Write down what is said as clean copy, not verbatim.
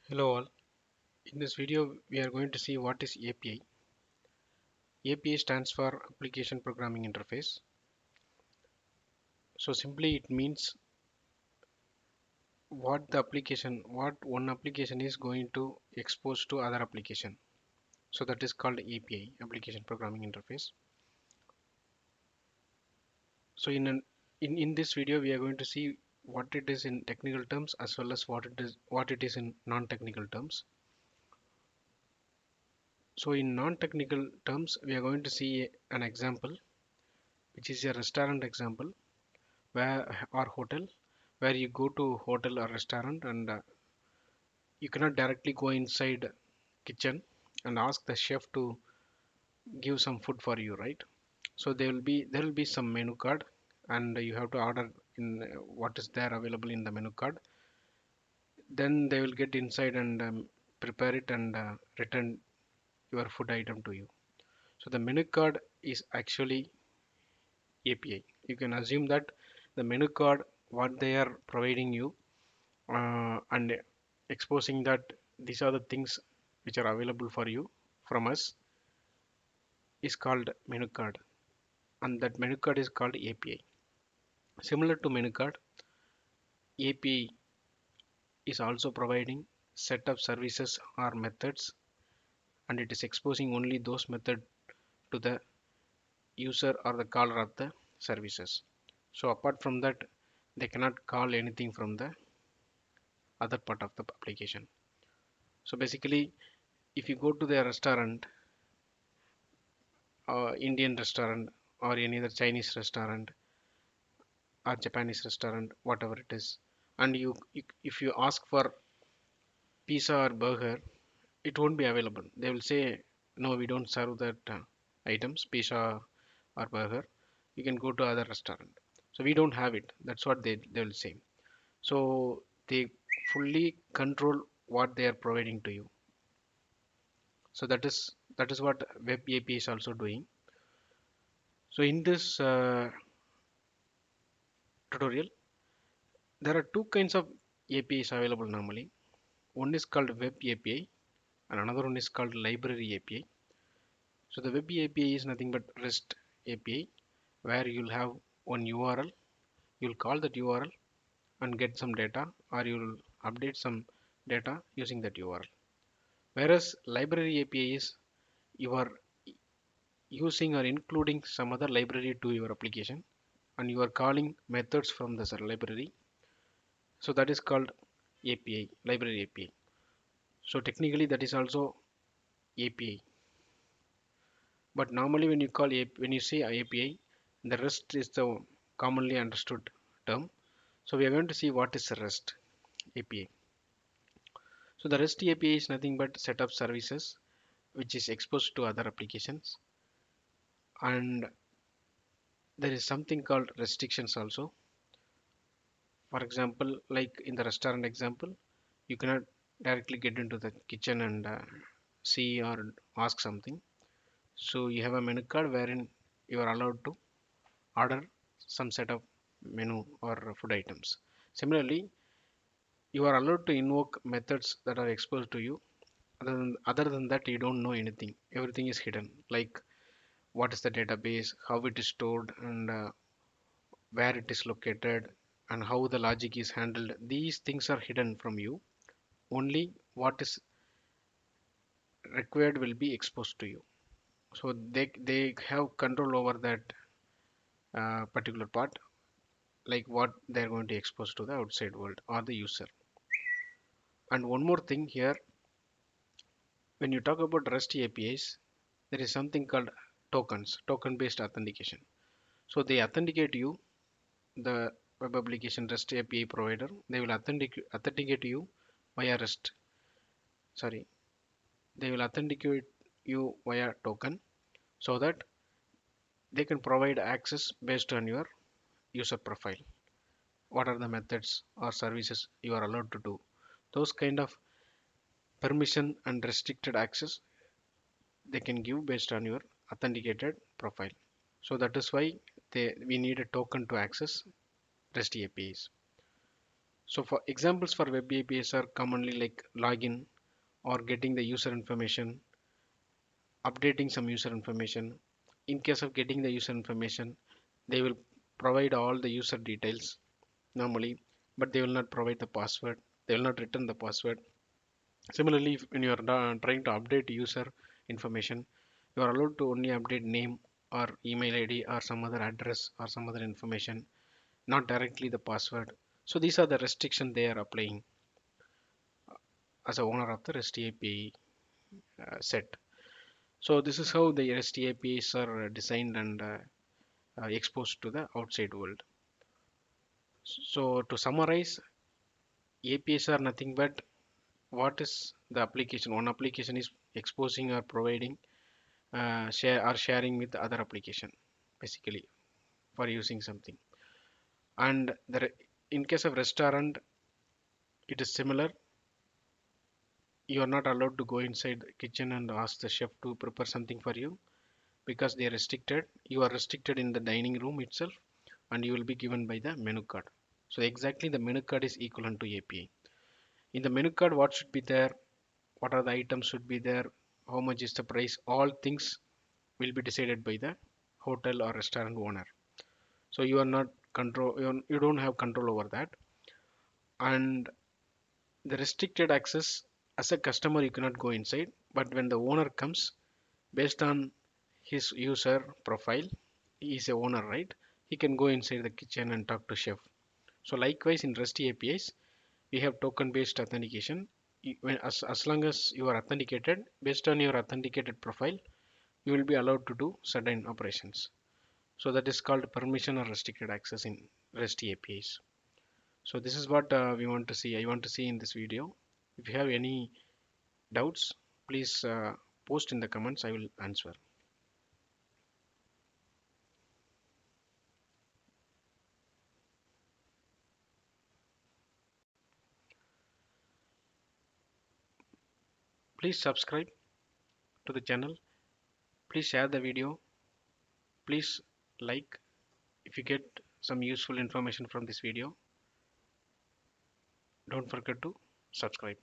Hello all. In this video we are going to see what is API. API stands for Application Programming Interface. So simply it means what one application is going to expose to other application. So that is called API, Application Programming Interface. So in this video we are going to see what it is in technical terms as well as what it is in non-technical terms. So in non-technical terms we are going to see an example, which is a restaurant example where or hotel, where you go to hotel or restaurant and you cannot directly go inside kitchen and ask the chef to give some food for you, right? So there will be some menu card, and you have to order in what is there available in the menu card. Then they will get inside and prepare it and return your food item to you. So the menu card is actually API. You can assume that the menu card what they are providing you and exposing that these are the things which are available for you from us is called menu card, and that menu card is called API. Similar to menu card, API is also providing set of services or methods, and it is exposing only those methods to the user or the caller of the services. So apart from that, they cannot call anything from the other part of the application. So basically, if you go to the restaurant, Indian restaurant or any other Chinese restaurant or Japanese restaurant, whatever it is, and if you ask for pizza or burger, it won't be available. They will say, no, we don't serve that items, pizza or burger. You can go to other restaurant. So we don't have it. That's what they will say. So they fully control what they are providing to you. So that is what web API is also doing. So in this tutorial, there are two kinds of APIs available normally. One is called web API and another one is called library API. So the web API is nothing but REST API, where you'll have one URL, you'll call that URL and get some data, or you'll update some data using that URL. Whereas library API is you are using or including some other library to your application and you are calling methods from the library. So that is called API, library API. So technically that is also API. But normally when you when you say API, the REST is the commonly understood term. So we are going to see what is REST API. So the REST API is nothing but set of services which is exposed to other applications, and there is something called restrictions also. For example, like in the restaurant example, you cannot directly get into the kitchen and see or ask something. So you have a menu card wherein you are allowed to order some set of menu or food items. Similarly, you are allowed to invoke methods that are exposed to you. Other than that, you don't know anything. Everything is hidden. Like what is the database, how it is stored, and where it is located, and how the logic is handled. These things are hidden from you. Only what is required will be exposed to you. So they have control over that particular part, like what they're going to expose to the outside world or the user. And one more thing here, when you talk about REST APIs, there is something called tokens, token based authentication. So they authenticate you, the web application REST API provider, they will authenticate you via REST. Sorry, they will authenticate you via token so that they can provide access based on your user profile. What are the methods or services you are allowed to do? Those kind of permission and restricted access they can give based on your authenticated profile. So that is why we need a token to access REST APIs. So for examples for web APIs are commonly like login or getting the user information, updating some user information. In case of getting the user information, they will provide all the user details normally, but they will not provide the password. They will not return the password. Similarly, when you are trying to update user information, you are allowed to only update name or email ID or some other address or some other information, not directly the password. So these are the restrictions they are applying as a owner of the REST API set. So this is how the REST APIs are designed and exposed to the outside world. So to summarize, APIs are nothing but what is the application. One application is exposing or providing share or sharing with the other application, basically for using something. And in case of restaurant, it is similar. You are not allowed to go inside the kitchen and ask the chef to prepare something for you because they are restricted. You are restricted in the dining room itself, and you will be given by the menu card. So exactly the menu card is equivalent to API. In the menu card, what should be there? What are the items should be there? How much is the price? All things will be decided by the hotel or restaurant owner. So you are not control. You don't have control over that. And the restricted access, as a customer, you cannot go inside. But when the owner comes, based on his user profile, he is a owner, right? He can go inside the kitchen and talk to chef. So likewise in REST APIs, we have token based authentication. As long as you are authenticated, based on your authenticated profile, you will be allowed to do certain operations. So that is called permission or restricted access in REST APIs. So this is what we want to see. I want to see in this video. If you have any doubts, please post in the comments. I will answer. Please subscribe to the channel. Please share the video. Please like if you get some useful information from this video. Don't forget to subscribe.